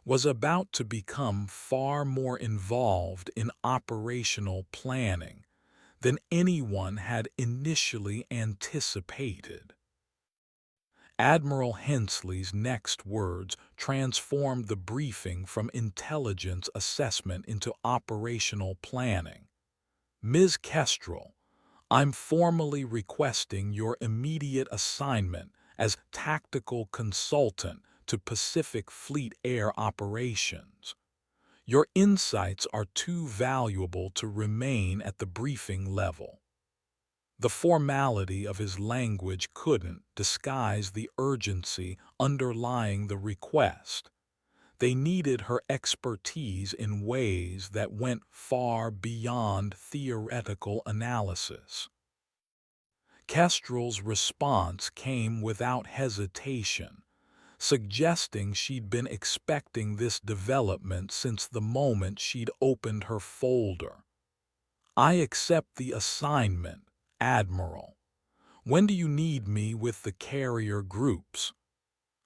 [SPEAKER 1] was about to become far more involved in operational planning than anyone had initially anticipated. Admiral Hensley's next words transformed the briefing from intelligence assessment into operational planning. Ms. Kestrel, I'm formally requesting your immediate assignment as tactical consultant to Pacific Fleet Air Operations. Your insights are too valuable to remain at the briefing level. The formality of his language couldn't disguise the urgency underlying the request. They needed her expertise in ways that went far beyond theoretical analysis. Kestrel's response came without hesitation, suggesting she'd been expecting this development since the moment she'd opened her folder. I accept the assignment, Admiral. When do you need me with the carrier groups?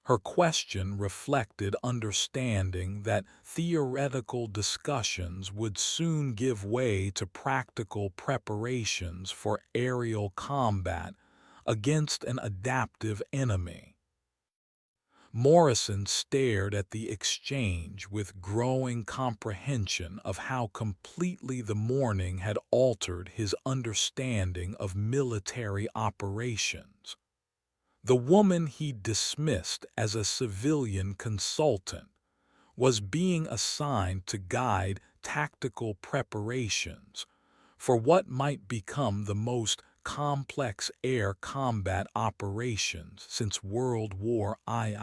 [SPEAKER 1] Her question reflected understanding that theoretical discussions would soon give way to practical preparations for aerial combat against an adaptive enemy. Morrison stared at the exchange with growing comprehension of how completely the morning had altered his understanding of military operations. The woman he dismissed as a civilian consultant was being assigned to guide tactical preparations, for what might become the most complex air combat operations since World War II.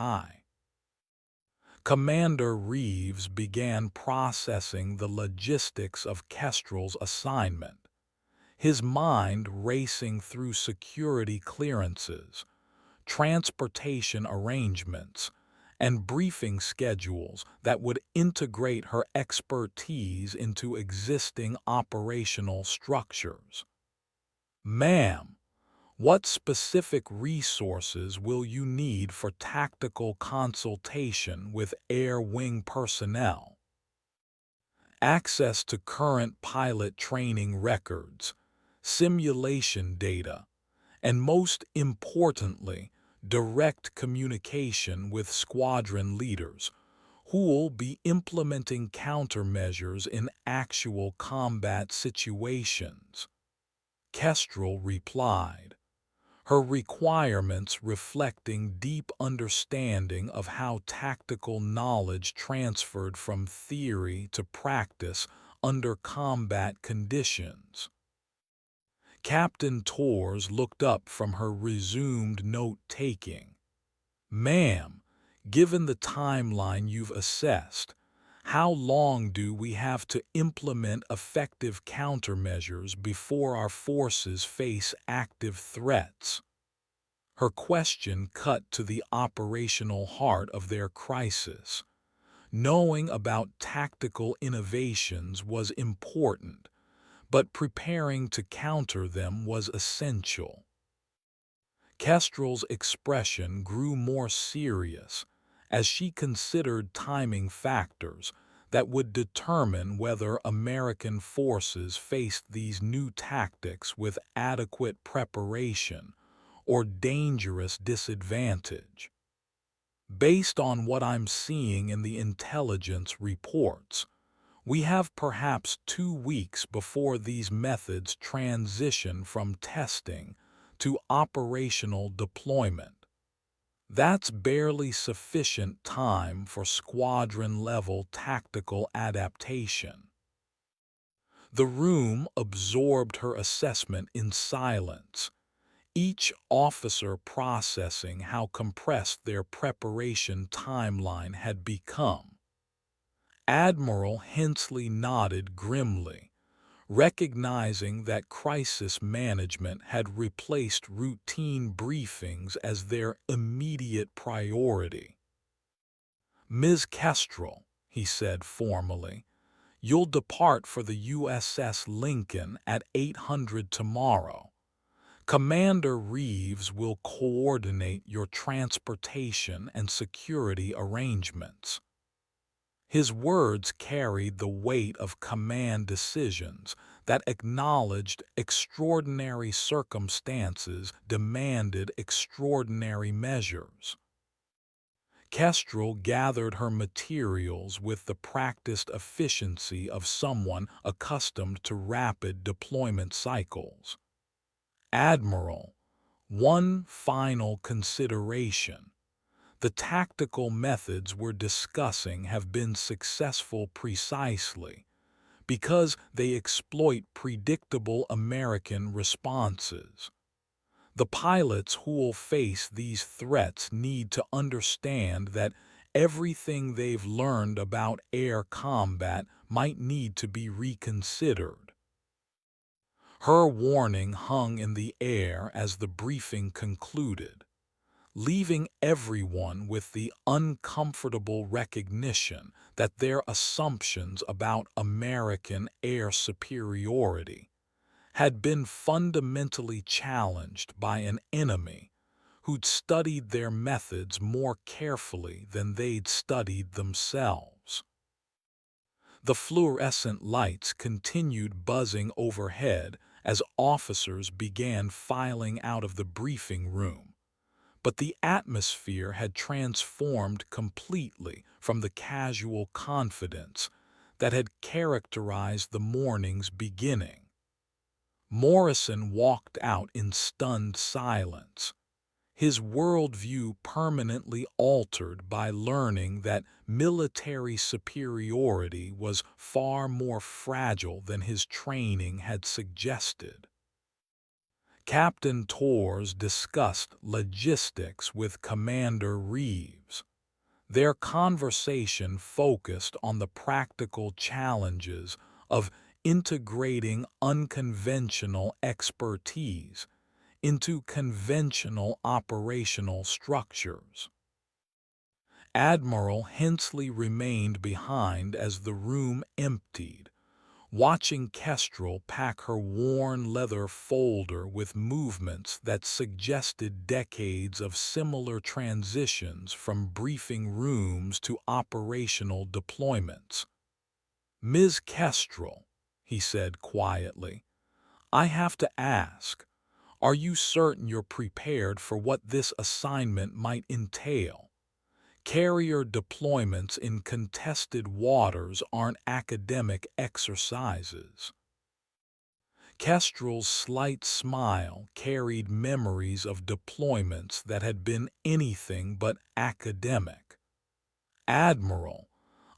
[SPEAKER 1] Commander Reeves began processing the logistics of Kestrel's assignment, his mind racing through security clearances, transportation arrangements, and briefing schedules that would integrate her expertise into existing operational structures. "Ma'am, what specific resources will you need for tactical consultation with Air Wing personnel?" "Access to current pilot training records, simulation data, and most importantly, direct communication with squadron leaders who'll be implementing countermeasures in actual combat situations," Kestrel replied, her requirements reflecting deep understanding of how tactical knowledge transferred from theory to practice under combat conditions. Captain Torres looked up from her resumed note-taking. "Ma'am, given the timeline you've assessed, how long do we have to implement effective countermeasures before our forces face active threats?" Her question cut to the operational heart of their crisis. Knowing about tactical innovations was important, but preparing to counter them was essential. Kestrel's expression grew more serious as she considered timing factors that would determine whether American forces faced these new tactics with adequate preparation or dangerous disadvantage. "Based on what I'm seeing in the intelligence reports, we have perhaps 2 weeks before these methods transition from testing to operational deployment. That's barely sufficient time for squadron-level tactical adaptation." The room absorbed her assessment in silence, each officer processing how compressed their preparation timeline had become. Admiral Hensley nodded grimly, recognizing that crisis management had replaced routine briefings as their immediate priority. "Ms. Kestrel," he said formally, "you'll depart for the USS Lincoln at 800 tomorrow. Commander Reeves will coordinate your transportation and security arrangements." His words carried the weight of command decisions that acknowledged extraordinary circumstances demanded extraordinary measures. Kestrel gathered her materials with the practiced efficiency of someone accustomed to rapid deployment cycles. "Admiral, one final consideration. The tactical methods we're discussing have been successful precisely because they exploit predictable American responses. The pilots who'll face these threats need to understand that everything they've learned about air combat might need to be reconsidered." Her warning hung in the air as the briefing concluded, leaving everyone with the uncomfortable recognition that their assumptions about American air superiority had been fundamentally challenged by an enemy who'd studied their methods more carefully than they'd studied themselves. The fluorescent lights continued buzzing overhead as officers began filing out of the briefing room, but the atmosphere had transformed completely from the casual confidence that had characterized the morning's beginning. Morrison walked out in stunned silence, his worldview permanently altered by learning that military superiority was far more fragile than his training had suggested. Captain Torres discussed logistics with Commander Reeves. Their conversation focused on the practical challenges of integrating unconventional expertise into conventional operational structures. Admiral Hensley remained behind as the room emptied, watching Kestrel pack her worn leather folder with movements that suggested decades of similar transitions from briefing rooms to operational deployments. "Ms. Kestrel," he said quietly, "I have to ask, are you certain you're prepared for what this assignment might entail? Carrier deployments in contested waters aren't academic exercises." Kestrel's slight smile carried memories of deployments that had been anything but academic. "Admiral,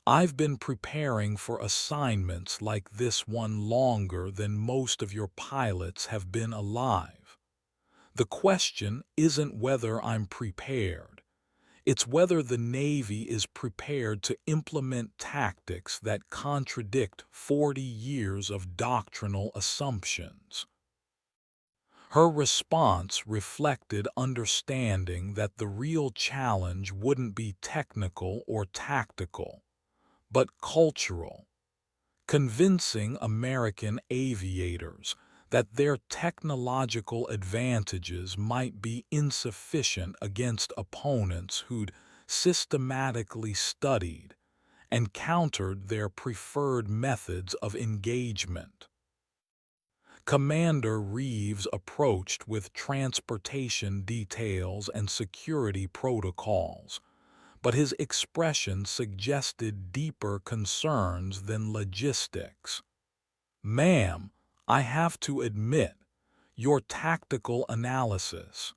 [SPEAKER 1] I've been preparing for assignments like this one longer than most of your pilots have been alive. The question isn't whether I'm prepared. It's whether the Navy is prepared to implement tactics that contradict 40 years of doctrinal assumptions." Her response reflected understanding that the real challenge wouldn't be technical or tactical, but cultural. Convincing American aviators that their technological advantages might be insufficient against opponents who'd systematically studied and countered their preferred methods of engagement. Commander Reeves approached with transportation details and security protocols, but his expression suggested deeper concerns than logistics. "Ma'am, I have to admit, your tactical analysis,